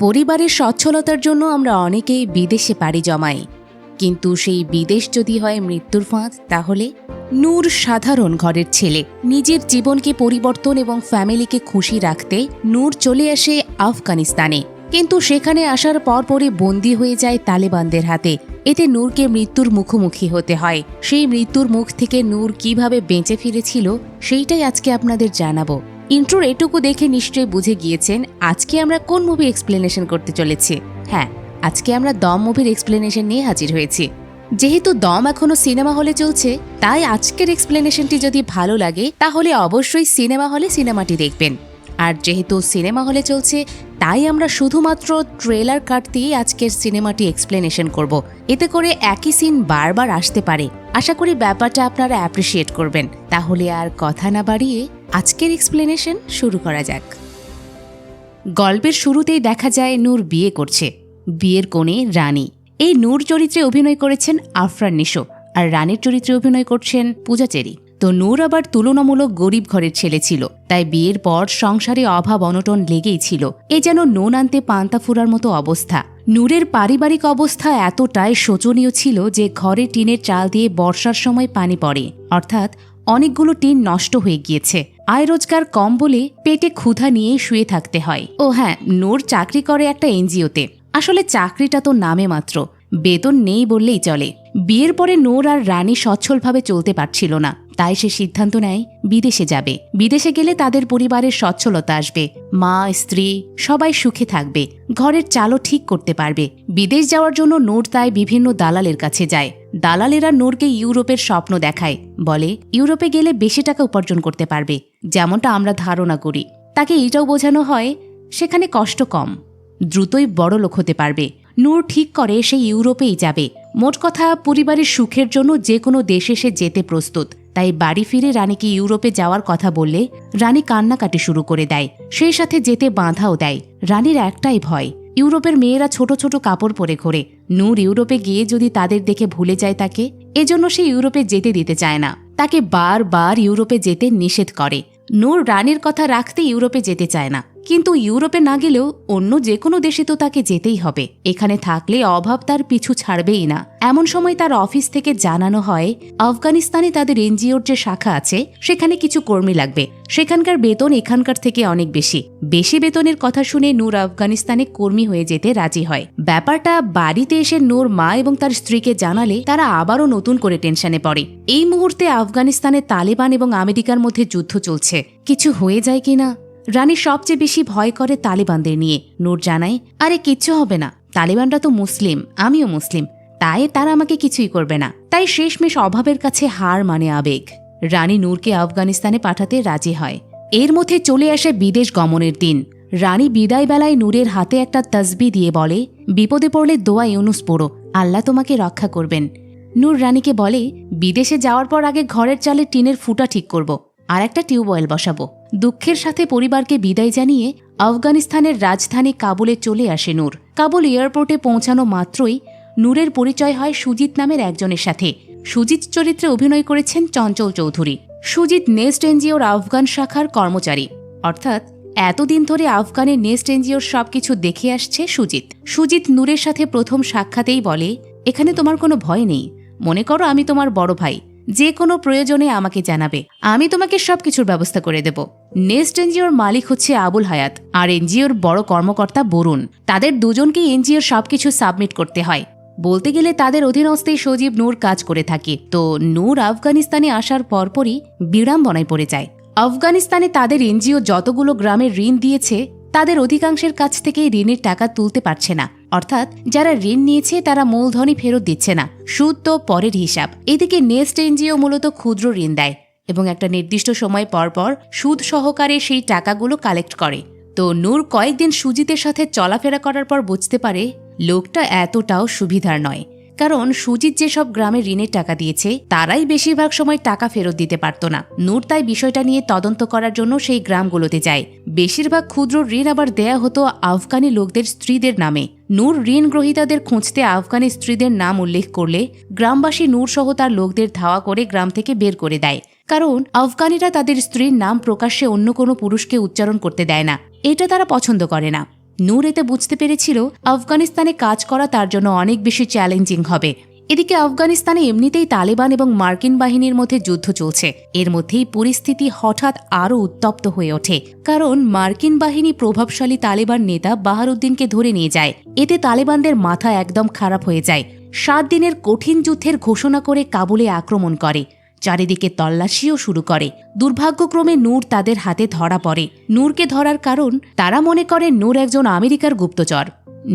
পরিবারের সচ্ছলতার জন্য আমরা অনেকেই বিদেশে পাড়ি জমাই, কিন্তু সেই বিদেশ যদি হয় মৃত্যুর ফাঁদ, তাহলে নূর সাধারণ ঘরের ছেলে। নিজের জীবনকে পরিবর্তন এবং ফ্যামিলিকে খুশি রাখতে নূর চলে আসে আফগানিস্তানে, কিন্তু সেখানে আসার পরপরই বন্দী হয়ে যায় তালেবানদের হাতে। এতে নূরকে মৃত্যুর মুখোমুখি হতে হয়। সেই মৃত্যুর মুখ থেকে নূর কিভাবে বেঁচে ফিরেছিল সেইটাই আজকে আপনাদের জানাবো। ইন্ট্রোর এটুকু দেখে নিশ্চয়ই বুঝে গিয়েছেন আজকে আমরা কোন মুভি এক্সপ্লেনেশন করতে চলেছি। হ্যাঁ, আজকে আমরা দম মুভির এক্সপ্লেনেশন নিয়ে হাজির হয়েছি। যেহেতু দম এখনো সিনেমা হলে চলছে, তাই আজকের এক্সপ্লেনেশনটি যদি ভালো লাগে তাহলে অবশ্যই সিনেমা হলে সিনেমাটি দেখবেন। আর যেহেতু সিনেমা হলে চলছে, তাই আমরা শুধুমাত্র ট্রেলার কাট দিয়ে আজকের সিনেমাটি এক্সপ্লেনেশন করব। এতে করে একই সিন বারবার আসতে পারে। আশা করি ব্যাপারটা আপনারা অ্যাপ্রিসিয়েট করবেন। তাহলে আর কথা না বাড়িয়ে আজকের এক্সপ্লেনেশন শুরু করা যাক। গল্পের শুরুতেই দেখা যায় নূর বিয়ে করছে। বিয়ের কোণে রানী। এই নূর চরিত্রে অভিনয় করেছেন আফরান নিশো, আর রানীর চরিত্রে অভিনয় করছেন পূজা চেরি। তো নূর আবার তুলনামূলক গরিব ঘরের ছেলে ছিল, তাই বিয়ের পর সংসারে অভাব অনটন লেগেই ছিল। এ যেন নুন আনতে পান্তা ফুরার মতো অবস্থা। নূরের পারিবারিক অবস্থা এতটাই শোচনীয় ছিল যে ঘরে টিনের চাল দিয়ে বর্ষার সময় পানি পড়ে, অর্থাৎ অনেকগুলো টিন নষ্ট হয়ে গিয়েছে। আয় রোজগার কম বলে পেটে ক্ষুধা নিয়ে শুয়ে থাকতে হয়। ও হ্যাঁ, নূর চাকরি করে একটা এনজিওতে। আসলে চাকরিটা তো নামে মাত্র, বেতন নেই বললেই চলে। বিয়ের পরে নূর আর রানী সচ্ছলভাবে চলতে পারছিল না, তাই সে সিদ্ধান্ত নেয় বিদেশে যাবে। বিদেশে গেলে তাদের পরিবারের সচ্ছলতা আসবে, মা স্ত্রী সবাই সুখে থাকবে, ঘরের চালও ঠিক করতে পারবে। বিদেশ যাওয়ার জন্য নূর তাই বিভিন্ন দালালের কাছে যায়। দালালেরা নূরকে ইউরোপের স্বপ্ন দেখায়, বলে ইউরোপে গেলে বেশি টাকা উপার্জন করতে পারবে, যেমনটা আমরা ধারণা করি। তাকে এটাও বোঝানো হয় সেখানে কষ্ট কম, দ্রুতই বড় লোক হতে পারবে। নূর ঠিক করে সে ইউরোপেই যাবে। মোট কথা, পরিবারের সুখের জন্য যে কোনো দেশে সে যেতে প্রস্তুত। তাই বাড়ি ফিরে রানীকে ইউরোপে যাওয়ার কথা বললে রানী কান্নাকাটি শুরু করে দেয়, সেই সাথে যেতে বাধাও দেয়। রানীর একটাই ভয়, ইউরোপের মেয়েরা ছোট ছোট কাপড় পরে ঘোরে। নূর ইউরোপে গিয়ে যদি তাদের দেখে ভুলে যায় তাকে, এজন্য সে ইউরোপে যেতে দিতে চায় না। তাকে বারবার ইউরোপে যেতে নিষেধ করে। নূর রানীর কথা রাখতে ইউরোপে যেতে চায় না, কিন্তু ইউরোপে না গেলেও অন্য যে কোনো দেশে তো তাকে যেতেই হবে। এখানে থাকলে অভাব তার পিছু ছাড়বেই না। এমন সময় তার অফিস থেকে জানানো হয় আফগানিস্তানে তাদের এনজিওর যে শাখা আছে সেখানে কিছু কর্মী লাগবে। সেখানকার বেতন এখানকার থেকে অনেক বেশি। বেশি বেতনের কথা শুনে নূর আফগানিস্তানে কর্মী হয়ে যেতে রাজি হয়। ব্যাপারটা বাড়িতে এসে নূর মা এবং তার স্ত্রীকে জানালে তারা আবারও নতুন করে টেনশনে পড়ে। এই মুহূর্তে আফগানিস্তানে তালেবান এবং আমেরিকার মধ্যে যুদ্ধ চলছে। কিছু হয়ে যায় কিনা। রানী সবচেয়ে বেশি ভয় করে তালেবানদের নিয়ে। নূর জানায়, আরে কিচ্ছু হবে না, তালেবানরা তো মুসলিম, আমিও মুসলিম, তাই তারা আমাকে কিছুই করবে না। তাই শেষমেশ অভাবের কাছে হার মানে আবেগ। রানী নূরকে আফগানিস্তানে পাঠাতে রাজি হয়। এর মধ্যে চলে আসে বিদেশ গমনের দিন। রানী বিদায় বেলায় নূরের হাতে একটা তসবি দিয়ে বলে, বিপদে পড়লে দোয়া ইউনুস পড়ো, আল্লাহ তোমাকে রক্ষা করবেন। নূর রানীকে বলে, বিদেশে যাওয়ার পর আগে ঘরের চালে টিনের ফুটা ঠিক করব, আর একটা টিউবওয়েল বসাবো। দুঃখের সাথে পরিবারকে বিদায় জানিয়ে আফগানিস্তানের রাজধানী কাবুলে চলে আসে নূর। কাবুল এয়ারপোর্টে পৌঁছানো মাত্রই নূরের পরিচয় হয় সুজিত নামের একজনের সাথে। সুজিত চরিত্রে অভিনয় করেছেন চঞ্চল চৌধুরী। সুজিত নেস্ট এনজিওর আফগান শাখার কর্মচারী, অর্থাৎ এতদিন ধরে আফগানের নেস্ট এনজিওর সবকিছু দেখে আসছে সুজিত। সুজিত নূরের সাথে প্রথম সাক্ষাতেই বলে, এখানে তোমার কোনো ভয় নেই, মনে করো আমি তোমার বড় ভাই, যে কোনো প্রয়োজনে আমাকে জানাবে, আমি তোমাকে সবকিছুর ব্যবস্থা করে দেব। নেস্ট এনজিওর মালিক হচ্ছে আবুল হায়াত, আর এনজিওর বড় কর্মকর্তা বরুণ। তাদের দুজনকেই এনজিওর সবকিছু সাবমিট করতে হয়। বলতে গেলে তাদের অধীনস্থেই সজীব নূর কাজ করে থাকে। তো নূর আফগানিস্তানে আসার পরপরই বিড়ম্বনায় পড়ে যায়। আফগানিস্তানে তাদের এনজিও যতগুলো গ্রামের ঋণ দিয়েছে তাদের অধিকাংশের কাছ থেকেই ঋণের টাকা তুলতে পারছে না, অর্থাৎ যারা ঋণ নিয়েছে তারা মূলধনই ফেরত দিচ্ছে না, সুদ তো পরের হিসাব। এদিকে নেস্ট এনজিও মূলত ক্ষুদ্র ঋণ দেয় এবং একটা নির্দিষ্ট সময় পর পর সুদ সহকারে সেই টাকাগুলো কালেক্ট করে। তো নূর কয়েকদিন সুজিতের সাথে চলাফেরা করার পর বুঝতে পারে লোকটা এতটাও সুবিধার নয়, কারণ সুজিত যেসব গ্রামে ঋণের টাকা দিয়েছে তারাই বেশিরভাগ সময় টাকা ফেরত দিতে পারত না। নূর তাই বিষয়টা নিয়ে তদন্ত করার জন্য সেই গ্রামগুলোতে যায়। বেশিরভাগ ক্ষুদ্র ঋণ আবার দেয়া হতো আফগানি লোকদের স্ত্রীদের নামে। নূর ঋণ গ্রহীতাদের খুঁজতে আফগানি স্ত্রীদের নাম উল্লেখ করলে গ্রামবাসী নূর সহ তার লোকদের ধাওয়া করে গ্রাম থেকে বের করে দেয়, কারণ আফগানিরা তাদের স্ত্রীর নাম প্রকাশ্যে অন্য কোনো পুরুষকে উচ্চারণ করতে দেয় না, এটা তারা পছন্দ করে না। নূর এতে বুঝতে পেরেছিল আফগানিস্তানে কাজ করা তার জন্য অনেক বেশি চ্যালেঞ্জিং হবে। এদিকে আফগানিস্তানে এমনিতেই তালেবান এবং মার্কিন বাহিনীর মধ্যে যুদ্ধ চলছে। এর মধ্যেই পরিস্থিতি হঠাৎ আরও উত্তপ্ত হয়ে ওঠে, কারণ মার্কিন বাহিনী প্রভাবশালী তালেবান নেতা বাহারুদ্দিনকে ধরে নিয়ে যায়। এতে তালেবানদের মাথা একদম খারাপ হয়ে যায়। 7 দিনের কঠিন যুদ্ধের ঘোষণা করে কাবুলে আক্রমণ করে। চারিদিকে তল্লাশিও শুরু করে। দুর্ভাগ্যক্রমে নূর তাদের হাতে ধরা পড়ে। নূরকে ধরার কারণ, তারা মনে করে নূর একজন আমেরিকার গুপ্তচর।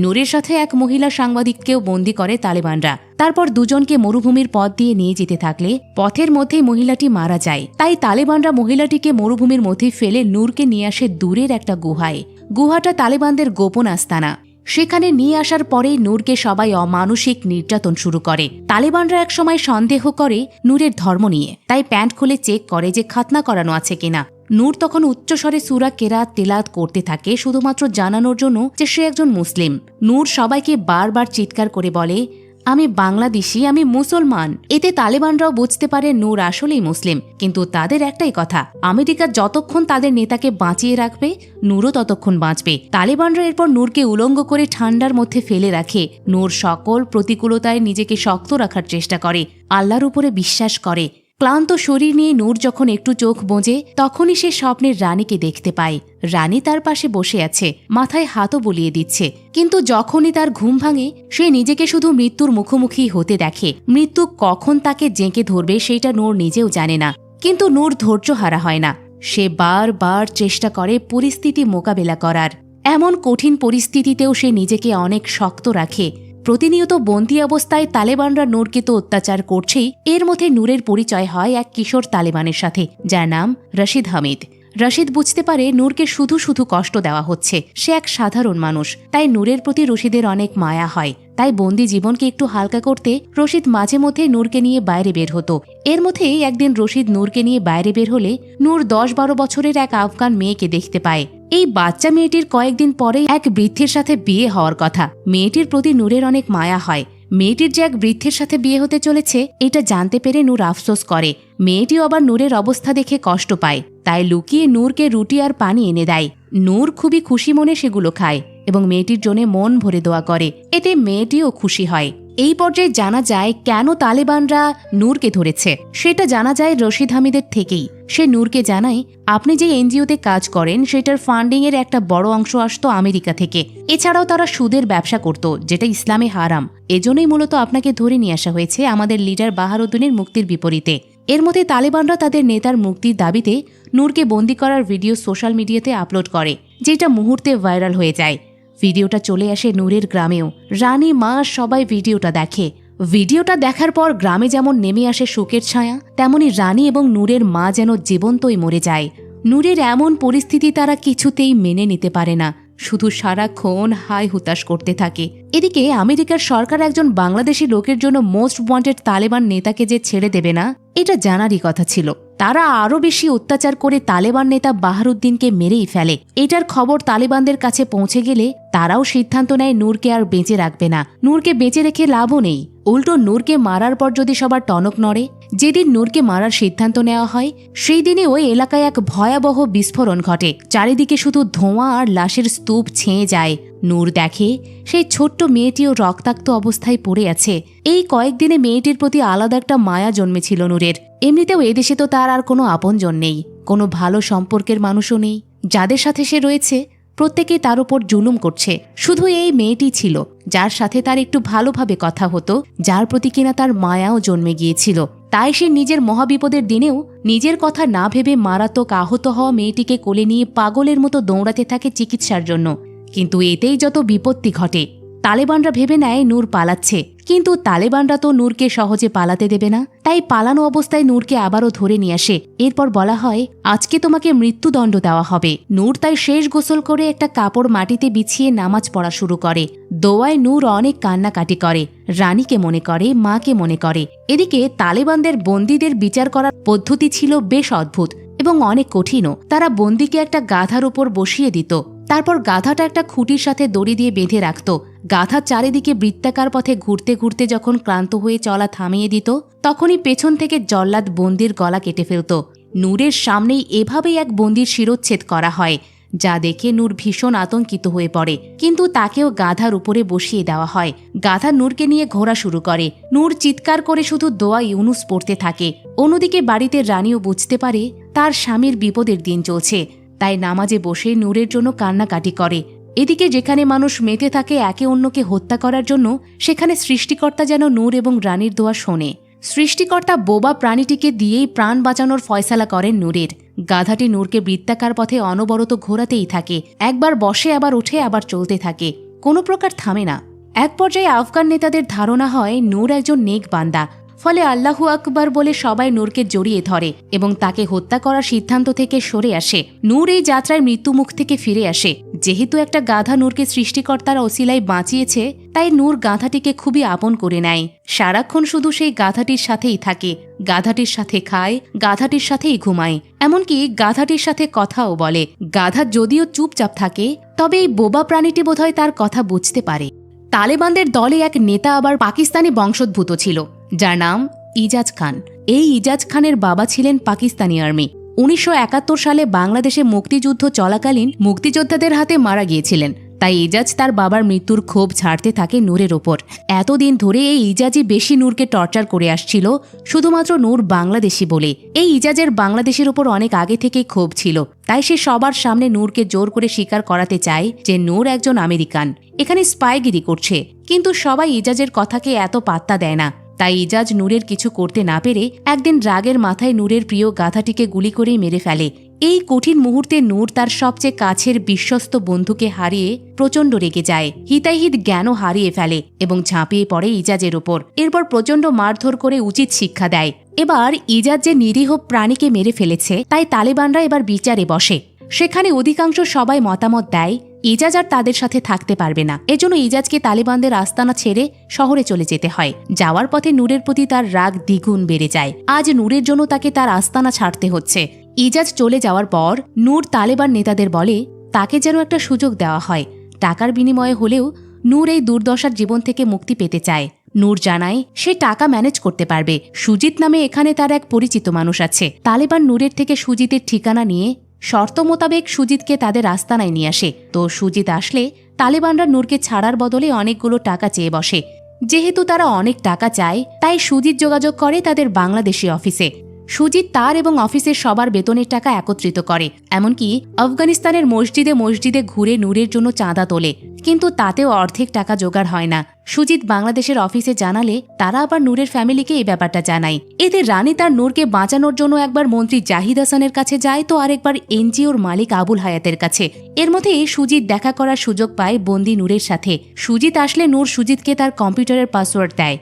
নূরের সাথে এক মহিলা সাংবাদিককেও বন্দী করে তালেবানরা। তারপর দুজনকে মরুভূমির পথ দিয়ে নিয়ে যেতে থাকলে পথের মধ্যেই মহিলাটি মারা যায়। তাই তালেবানরা মহিলাটিকে মরুভূমির মধ্যে ফেলে নূরকে নিয়ে আসে দূরের একটা গুহায়। গুহাটা তালেবানদের গোপন আস্তানা। সেখানে নিয়ে আসার পরেই নূরকে সবাই অমানসিক নির্যাতন শুরু করে। তালেবানরা একসময় সন্দেহ করে নূরের ধর্ম নিয়ে, তাই প্যান্ট খুলে চেক করে যে খাতনা করানো আছে কিনা। নূর তখন উচ্চস্বরে সূরা কেরাত তেলাওয়াত করতে থাকে, শুধুমাত্র জানানোর জন্য যে সে একজন মুসলিম। নূর সবাইকে বারবার চিৎকার করে বলে, আমি বাংলাদেশি, আমি মুসলমান। এতে তালেবানরাও বুঝতে পারে নূর আসলেই মুসলিম। কিন্তু তাদের একটাই কথা, আমেরিকা যতক্ষণ তাদের নেতাকে বাঁচিয়ে রাখবে, নূরও ততক্ষণ বাঁচবে। তালেবানরা এরপর নূরকে উলঙ্গ করে ঠান্ডার মধ্যে ফেলে রাখে। নূর সকল প্রতিকূলতায় নিজেকে শক্ত রাখার চেষ্টা করে, আল্লাহর উপরে বিশ্বাস করে। ক্লান্ত শরীর নিয়ে নূর যখন একটু চোখ বোঝে, তখনই সে স্বপ্নের রানীকে দেখতে পায়। রানী তার পাশে বসে আছে, মাথায় হাতও বুলিয়ে দিচ্ছে। কিন্তু যখনই তার ঘুম ভাঙে, সে নিজেকে শুধু মৃত্যুর মুখোমুখি হতে দেখে। মৃত্যু কখন তাকে জেঁকে ধরবে সেটা নূর নিজেও জানে না। কিন্তু নূর ধৈর্য হারা হয় না। সে বারবার চেষ্টা করে পরিস্থিতি মোকাবেলা করার। এমন কঠিন পরিস্থিতিতেও সে নিজেকে অনেক শক্ত রাখে। প্রতিনিয়ত বন্দী অবস্থায় তালেবানরা নূরকে তো অত্যাচার করছেই, এর মধ্যে নূরের পরিচয় হয় এক কিশোর তালেবানের সাথে, যার নাম রশিদ হামিদ। রশিদ বুঝতে পারে নূরকে শুধু শুধু কষ্ট দেওয়া হচ্ছে। সে এক সাধারণ মানুষ, তাই নূরের প্রতি রশিদের অনেক মায়া হয়। তাই বন্দি জীবনকে একটু হালকা করতে রশিদ মাঝে মধ্যে নূরকে নিয়ে বাইরে বের হতো। এর মধ্যেই একদিন রশিদ নূরকে নিয়ে বাইরে বের হলে নূর 10-12 বছরের এক আফগান মেয়েকে দেখতে পায়। এই বাচ্চা মেয়েটির কয়েকদিন পরেই এক বৃদ্ধের সাথে বিয়ে হওয়ার কথা। মেয়েটির প্রতি নূরের অনেক মায়া হয়। মেয়েটির যে এক বৃদ্ধের সাথে বিয়ে হতে চলেছে, এটা জানতে পেরে নূর আফসোস করে। মেয়েটিও আবার নূরের অবস্থা দেখে কষ্ট পায়, তাই লুকিয়ে নূরকে রুটি আর পানি এনে দেয়। নূর খুবই খুশি মনে সেগুলো খায় এবং মেয়েটির জন্য মন ভরে দোয়া করে। এতে মেয়েটিও খুশি হয়। এই পর্যায়ে জানা যায় কেন তালেবানরা নূরকে ধরেছে। সেটা জানা যায় রশিদ হামিদের থেকেই। সে নূরকে জানায়, আপনি যে এনজিওতে কাজ করেন সেটার ফান্ডিং এর একটা বড় অংশ আসতো আমেরিকা থেকে। এছাড়াও তারা সুদের ব্যবসা করত, যেটা ইসলামে হারাম। এজন্যই মূলত আপনাকে ধরে নিয়ে আসা হয়েছে আমাদের লিডার বাহারুদ্দিনের মুক্তির বিপরীতে। এর মধ্যে তালেবানরা তাদের নেতার মুক্তির দাবিতে নূরকে বন্দী করার ভিডিও সোশ্যাল মিডিয়াতে আপলোড করে, যেটা মুহূর্তে ভাইরাল হয়ে যায়। ভিডিওটা চলে আসে নূরের গ্রামেও। রানী, মা সবাই ভিডিওটা দেখে। ভিডিওটা দেখার পর গ্রামে যেমন নেমে আসে শোকের ছায়া, তেমনি রানী এবং নূরের মা যেন জীবন্তই মরে যায়। নূরের এমন পরিস্থিতি তারা কিছুতেই মেনে নিতে পারে না, শুধু সারাক্ষণ হাই হুতাশ করতে থাকে। এদিকে আমেরিকার সরকার একজন বাংলাদেশি লোকের জন্য মোস্ট ওয়ান্টেড তালেবান নেতাকে যে ছেড়ে দেবে না, এটা জানারই কথা ছিল। তারা আরও বেশি অত্যাচার করে তালেবান নেতা বাহারুদ্দিনকে মেরেই ফেলে। এটার খবর তালেবানদের কাছে পৌঁছে গেলে তারাও সিদ্ধান্ত নেয় নূরকে আর বেঁচে রাখবে না। নূরকে বেঁচে রেখে লাভও নেই, উল্টো নূরকে মারার পর যদি সবার টনক নড়ে। যেদিন নূরকে মারার সিদ্ধান্ত নেওয়া হয়, সেই দিনে ওই এলাকায় এক ভয়াবহ বিস্ফোরণ ঘটে। চারিদিকে শুধু ধোঁয়া আর লাশের স্তূপ ছেয়ে যায়। নূর দেখে সেই ছোট্ট মেয়েটিও রক্তাক্ত অবস্থায় পড়ে আছে। এই কয়েকদিনে মেয়েটির প্রতি আলাদা একটা মায়া জন্মেছিল নূরের। এমনিতেও এদেশে তো তার আর কোনো আপনজন নেই, কোনো ভালো সম্পর্কের মানুষও নেই। যাদের সাথে সে রয়েছে প্রত্যেকেই তার উপর জুলুম করছে। শুধু এই মেয়েটি ছিল যার সাথে তার একটু ভালোভাবে কথা হতো, যার প্রতি কিনা তার মায়াও জন্মে গিয়েছিল। তাই সে নিজের মহাবিপদের দিনেও নিজের কথা না ভেবে মারাত্মক আহত হওয়া মেয়েটিকে কোলে নিয়ে পাগলের মতো দৌড়াতে থাকে চিকিৎসার জন্য। কিন্তু এতেই যত বিপত্তি ঘটে। তালেবানরা ভেবে নেয় নূর পালাচ্ছে, কিন্তু তালেবানরা তো নূরকে সহজে পালাতে দেবে না। তাই পালানো অবস্থায় নূরকে আবারও ধরে নিয়ে আসে। এরপর বলা হয়, আজকে তোমাকে মৃত্যুদণ্ড দেওয়া হবে। নূর তাই শেষ গোসল করে একটা কাপড় মাটিতে বিছিয়ে নামাজ পড়া শুরু করে। দোয়ায় নূর অনেক কান্নাকাটি করে, রানীকে মনে করে, মাকে মনে করে। এদিকে তালেবানদের বন্দীদের বিচার করার পদ্ধতি ছিল বেশ অদ্ভুত এবং অনেক কঠিনও। তারা বন্দীকে একটা গাধার উপর বসিয়ে দিত, তারপর গাধাটা একটা খুঁটির সাথে দড়ি দিয়ে বেঁধে রাখত। গাধার চারিদিকে বৃত্তাকার পথে ঘুরতে ঘুরতে যখন ক্লান্ত হয়ে চলা থামিয়ে দিত, তখনই পেছন থেকে জল্লাদ বন্দির গলা কেটে ফেলত। নূরের সামনেই এভাবেই এক বন্দির শিরোচ্ছেদ করা হয়। যা দেখে নূর ভীষণ আতঙ্কিত হয়ে পড়ে, কিন্তু তাকেও গাধার উপরে বসিয়ে দেওয়া হয়। গাধা নূরকে নিয়ে ঘোরা শুরু করে। নূর চিৎকার করে শুধু দোয়া ইউনুস পড়তে থাকে। অন্যদিকে বাড়িতে রানীও বুঝতে পারে তার স্বামীর বিপদের দিন চলছে, তাই নামাজে বসে নূরের জন্য কান্নাকাটি করে। এদিকে যেখানে মানুষ মেতে থাকে একে অন্যকে হত্যা করার জন্য, সেখানে সৃষ্টিকর্তা যেন নূর এবং রানীর দোয়া শোনে। সৃষ্টিকর্তা বোবা প্রাণীটিকে দিয়েই প্রাণ বাঁচানোর ফয়সালা করেন নূরের। গাধাটি নূরকে বৃত্তাকার পথে অনবরত ঘোরাতেই থাকে। একবার বসে, আবার উঠে, আবার চলতে থাকে, কোনো প্রকার থামে না। এক পর্যায়ে আফগান নেতাদের ধারণা হয় নূর একজন নেক বান্দা, ফলে আল্লাহু আকবার বলে সবাই নূরকে জড়িয়ে ধরে এবং তাকে হত্যা করার সিদ্ধান্ত থেকে সরে আসে। নূর এই যাত্রায় মৃত্যুমুখ থেকে ফিরে আসে। যেহেতু একটা গাধা নূরকে সৃষ্টিকর্তার অসিলায় বাঁচিয়েছে, তাই নূর গাধাটিকে খুবই আপন করে নেয়। সারাক্ষণ শুধু সেই গাধাটির সাথেই থাকে, গাধাটির সাথে খায়, গাধাটির সাথেই ঘুমায়, এমনকি গাধাটির সাথে কথাও বলে। গাধা যদিও চুপচাপ থাকে, তবে এই বোবা প্রাণীটি বোধহয় তার কথা বুঝতে পারে। তালেবানদের দলে এক নেতা আবার পাকিস্তানি বংশোদ্ভূত ছিল, যার নাম ইজাজ খান। এই ইজাজ খানের বাবা ছিলেন পাকিস্তানি আর্মি। 1971 সালে বাংলাদেশে মুক্তিযুদ্ধ চলাকালীন মুক্তিযোদ্ধাদের হাতে মারা গিয়েছিলেন। তাই ইজাজ তার বাবার মৃত্যুর ক্ষোভ ছাড়তে থাকে নূরের ওপর। এতদিন ধরে এই ইজাজই বেশি নূরকে টর্চার করে আসছিল, শুধুমাত্র নূর বাংলাদেশি বলে। এই ইজাজের বাংলাদেশের ওপর অনেক আগে থেকেই ক্ষোভ ছিল, তাই সে সবার সামনে নূরকে জোর করে স্বীকার করাতে চায় যে নূর একজন আমেরিকান, এখানে স্পাইগিরি করছে। কিন্তু সবাই ইজাজের কথাকে এত পাত্তা দেয় না। তাই ইজাজ নূরের কিছু করতে না পেরে একদিন রাগের মাথায় নূরের প্রিয় গাধাটিকে গুলি করেই মেরে ফেলে। এই কঠিন মুহূর্তে নূর তার সবচেয়ে কাছের বিশ্বস্ত বন্ধুকে হারিয়ে প্রচণ্ড রেগে যায়। হিতাহিত জ্ঞানও হারিয়ে ফেলে এবং ঝাঁপিয়ে পড়ে ইজাজের ওপর। এরপর প্রচণ্ড মারধর করে উচিত শিক্ষা দেয়। এবার ইজাজ যে নিরীহ প্রাণীকে মেরে ফেলেছে, তাই তালেবানরা এবার বিচারে বসে। সেখানে অধিকাংশ সবাই মতামত দেয় ইজাজ আর তাদের সাথে থাকতে পারবে না। এজন্য ইজাজকে তালেবানদের আস্তানা ছেড়ে শহরে চলে যেতে হয়। যাওয়ার পথে নূরের প্রতি তার রাগ দ্বিগুণ বেড়ে যায়। আজ নূরের জন্য তাকে তার আস্তানা ছাড়তে হচ্ছে। ইজাজ চলে যাওয়ার পর নূর তালেবান নেতাদের বলে তাকে যেন একটা সুযোগ দেওয়া হয়। টাকার বিনিময়ে হলেও নূর এই দুর্দশার জীবন থেকে মুক্তি পেতে চায়। নূর জানায় সে টাকা ম্যানেজ করতে পারবে। সুজিত নামে এখানে তার এক পরিচিত মানুষ আছে। তালেবান নূরের থেকে সুজিতের ঠিকানা নিয়ে শর্ত মোতাবেক সুজিতকে তাদের আস্তানায় নিয়ে আসে। তো সুজিত আসলে তালেবানরা নূরকে ছাড়ার বদলে অনেকগুলো টাকা চেয়ে বসে। যেহেতু তারা অনেক টাকা চায়, তাই সুজিত যোগাযোগ করে তাদের বাংলাদেশি অফিসে। সুজিত তার এবং অফিসের সবার বেতনের টাকা একত্রিত করে। এমনকি আফগানিস্তানের মসজিদে মসজিদে ঘুরে নূরের জন্য চাঁদা তোলে, কিন্তু তাতেও অর্ধেক টাকা জোগাড় হয় না। সুজিত বাংলাদেশের অফিসে জানালে তারা আবার নূরের ফ্যামিলিকে এই ব্যাপারটা জানায়। এতে রানী তার নূরকে বাঁচানোর জন্য একবার মন্ত্রী জাহিদ হাসানের কাছে যায়, তো আরেকবার এনজিওর মালিক আবুল হায়াতের কাছে। এর মধ্যে সুজিত দেখা করার সুযোগ পায় বন্দি নূরের সাথে। সুজিত আসলে নূর সুজিতকে তার কম্পিউটারের পাসওয়ার্ড দেয়,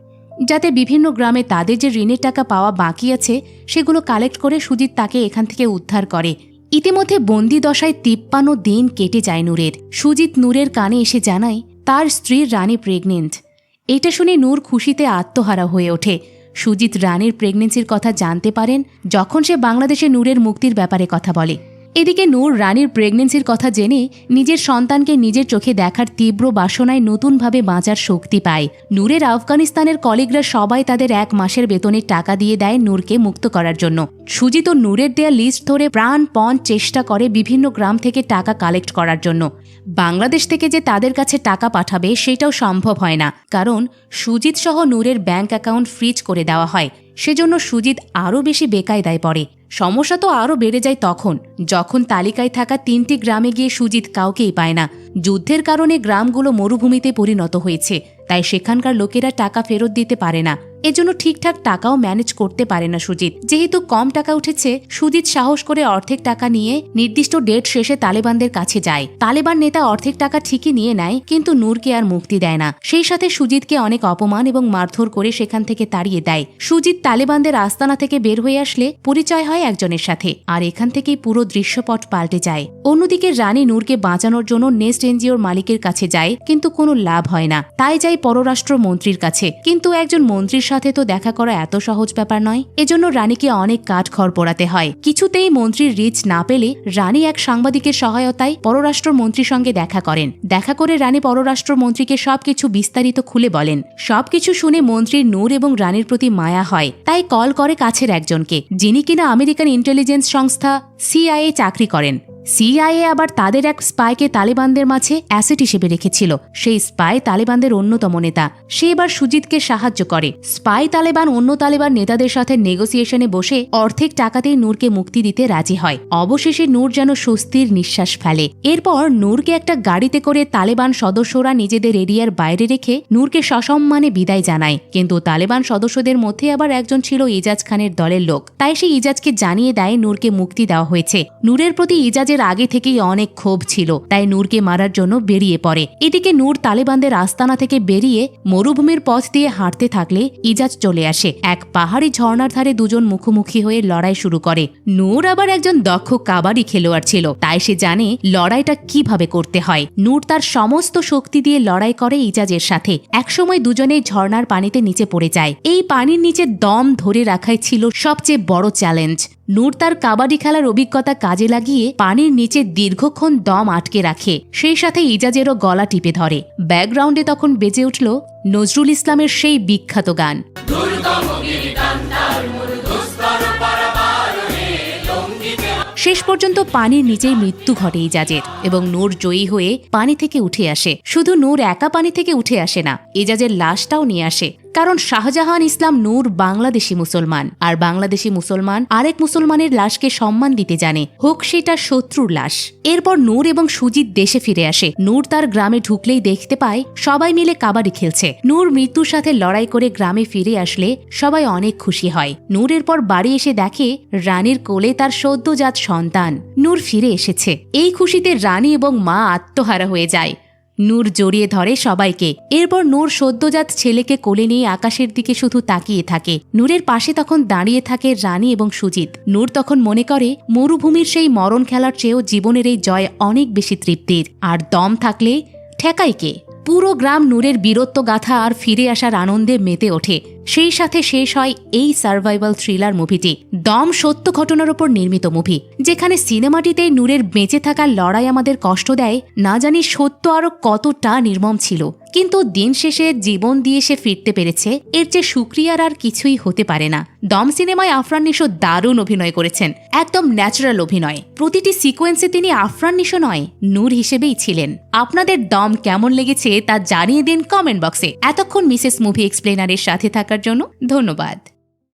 যাতে বিভিন্ন গ্রামে তাদের যে ঋণের টাকা পাওয়া বাকি আছে সেগুলো কালেক্ট করে সুজিত তাকে এখান থেকে উদ্ধার করে। ইতিমধ্যে বন্দি দশায় 53 দিন কেটে যায় নূরের। সুজিত নূরের কানে এসে জানায় তার স্ত্রী রানী প্রেগনেন্ট। এটা শুনে নূর খুশিতে আত্মহারা হয়ে ওঠে। সুজিত রানীর প্রেগনেন্সির কথা জানতে পারেন যখন সে বাংলাদেশে নূরের মুক্তির ব্যাপারে কথা বলে। এদিকে নূর রানীর প্রেগনেন্সির কথা জেনে নিজের সন্তানকে নিজের চোখে দেখার তীব্র বাসনায় নতুনভাবে বাঁচার শক্তি পায়। নূরের আফগানিস্তানের কলিগরা সবাই তাদের 1 মাসের বেতনের টাকা দিয়ে দেয় নূরকে মুক্ত করার জন্য। সুজিত নূরের দেয়া লিস্ট ধরে প্রাণপণ চেষ্টা করে বিভিন্ন গ্রাম থেকে টাকা কালেক্ট করার জন্য। বাংলাদেশ থেকে যে তাদের কাছে টাকা পাঠাবে সেটাও সম্ভব হয় না, কারণ সুজিত সহ নূরের ব্যাংক অ্যাকাউন্ট ফ্রিজ করে দেওয়া হয়। সেজন্য সুজিত আরও বেশি বেকায়দায় পড়ে। সমস্যা তো আরও বেড়ে যায় যখন তালিকায় থাকা 3টি গ্রামে গিয়ে সুজিত কাউকেই পায় না। যুদ্ধের কারণে গ্রামগুলো মরুভূমিতে পরিণত হয়েছে, তাই সেখানকার লোকেরা টাকা ফেরত দিতে পারে না। এজন্য ঠিকঠাক টাকাও ম্যানেজ করতে পারে না সুজিত। যেহেতু কম টাকা উঠেছে, সুজিত সাহস করে অর্ধেক টাকা নিয়ে নির্দিষ্ট ডেট শেষে তালেবানদের কাছে যায়। তালেবান নেতা অর্ধেক টাকা ঠিকই নিয়ে নেয়, কিন্তু নূরকে আর মুক্তি দেয় না। সেই সাথে সুজিতকে অনেক অপমান এবং মারধর করে সেখান থেকে তাড়িয়ে দেয়। সুজিত তালেবানদের আস্তানা থেকে বের হয়ে আসলে পরিচয় হয় একজনের সাথে, আর এখান থেকেই পুরো দৃশ্যপট পাল্টে যায়। অন্যদিকে রানী নূরকে বাঁচানোর জন্য নেস্ট এনজিওর মালিকের কাছে যায়, কিন্তু কোনো লাভ হয় না। তাই যায় পররাষ্ট্র মন্ত্রীর কাছে, কিন্তু একজন মন্ত্রীর সাথে তো দেখা করা এত সহজ ব্যাপার নয়। এজন্য রানীকে অনেক কাঠখড় পোড়াতে হয়। কিছুতেই মন্ত্রীর রিচ না পেলে রানী এক সাংবাদিকের সহায়তায় পররাষ্ট্র মন্ত্রীর সঙ্গে দেখা করেন। দেখা করে রানী পররাষ্ট্র মন্ত্রীকে সবকিছু বিস্তারিত খুলে বলেন। সবকিছু শুনে মন্ত্রীর নূর এবং রানীর প্রতি মায়া হয়, তাই কল করে কাছের একজনকে, যিনি কিনা আমেরিকান ইন্টেলিজেন্স সংস্থা CIA চাকরি করেন। সিআইএ আবার তাদের এক স্পাইকে তালেবানদের মাঝে অ্যাসেট হিসেবে রেখেছিল। সেই স্পাই তালেবানদের অন্যতম নেতা। সে এবার সুজিতকে সাহায্য করে। স্পাই তালেবান অন্য তালেবান নেতাদের সাথে নেগোসিয়েশনে বসে অর্ধেক টাকাতেই নূরকে মুক্তি দিতে রাজি হয়। অবশেষে নূর যেন স্বস্তির নিঃশ্বাস ফেলে। এরপর নূরকে একটা গাড়িতে করে তালেবান সদস্যরা নিজেদের এরিয়ার বাইরে রেখে নূরকে সসম্মানে বিদায় জানায়। কিন্তু তালেবান সদস্যদের মধ্যে আবার একজন ছিল ইজাজ খানের দলের লোক। তাই সে ইজাজকে জানিয়ে দেয় নূরকে মুক্তি দেওয়া হয়েছে। নূরের প্রতি ইজাজের আগে থেকেই অনেক ক্ষোভ ছিল, তাই নূরকে মারার জন্য বেরিয়ে পড়ে। এদিকে নূর তালেবানদের আস্তানা থেকে বেরিয়ে মরুভূমির পথ দিয়ে হাঁটতে থাকলে ইজাজ চলে আসে। এক পাহাড়ি ঝর্ণার ধারে দুজন মুখোমুখি হয়ে লড়াই শুরু করে। নূর আবার একজন দক্ষ কাবাডি খেলোয়াড় ছিল, তাই সে জানে লড়াইটা কিভাবে করতে হয়। নূর তার সমস্ত শক্তি দিয়ে লড়াই করে ইজাজের সাথে। একসময় দুজনেই ঝর্ণার পানিতে নিচে পড়ে যায়। এই পানির নিচে দম ধরে রাখাই ছিল সবচেয়ে বড় চ্যালেঞ্জ। নূর তার কাবাডি খেলার অভিজ্ঞতা কাজে লাগিয়ে পানির নিচে দীর্ঘক্ষণ দম আটকে রাখে। সেই সাথে ইজাজেরও গলা টিপে ধরে। ব্যাকগ্রাউন্ডে তখন বেজে উঠল নজরুল ইসলামের সেই বিখ্যাত গান। শেষ পর্যন্ত পানির নিচেই মৃত্যু ঘটে ইজাজের এবং নূর জয়ী হয়ে পানি থেকে উঠে আসে। শুধু নূর একা পানি থেকে উঠে আসে না, ইজাজের লাশটাও নিয়ে আসে। কারণ শাহজাহান ইসলাম নূর বাংলাদেশি মুসলমান, আর বাংলাদেশি মুসলমান আরেক মুসলমানের লাশকে সম্মান দিতে জানে, হোক সেটা শত্রুর লাশ। এরপর নূর এবং সুজিত দেশে ফিরে আসে। নূর তার গ্রামে ঢুকলেই দেখতে পায় সবাই মিলে কাবাডি খেলছে। নূর মৃত্যুর সাথে লড়াই করে গ্রামে ফিরে আসলে সবাই অনেক খুশি হয়। নূর এরপর বাড়ি এসে দেখে রানীর কোলে তার সদ্যজাত সন্তান। নূর ফিরে এসেছে। এই খুশিতে রানী এবং মা আত্মহারা হয়ে যায়। নূর জড়িয়ে ধরে সবাইকে। এরপর নূর সদ্যজাত ছেলেকে কোলে নিয়ে আকাশের দিকে শুধু তাকিয়ে থাকে। নূরের পাশে তখন দাঁড়িয়ে থাকে রানী এবং সুজিত। নূর তখন মনে করে মরুভূমির সেই মরণ খেলার চেয়েও জীবনের এই জয় অনেক বেশি তৃপ্তির। আর দম থাকলে ঠেকায় কে? পুরো গ্রাম নূরের বীরত্ব গাথা আর ফিরে আসার আনন্দে মেতে ওঠে। সেই সাথে শেষ হয় এই সার্ভাইভাল থ্রিলার মুভিটি। দম সত্য ঘটনার উপর নির্মিত মুভি, যেখানে সিনেমাটিতে নূরের বেঁচে থাকার লড়াই আমাদের কষ্ট দেয়। না জানি সত্য আরো কতটা নির্মম ছিল, কিন্তু দিন শেষে জীবন দিয়ে সে ফিরতে পেরেছে। এর চেয়ে শুকরিয়ার আর কিছুই হতে পারে না। দম সিনেমায় আফরান নিশো দারুণ অভিনয় করেছেন, একদম ন্যাচারাল অভিনয়। প্রতিটি সিকোয়েন্সে তিনি আফরান নিশো নয়, নূর হিসেবেই ছিলেন। আপনাদের দম কেমন লেগেছে তা জানিয়ে দিন কমেন্ট বক্সে। এতক্ষণ মিসেস মুভি এক্সপ্লেনারের সাথে থাকার জন্য ধন্যবাদ।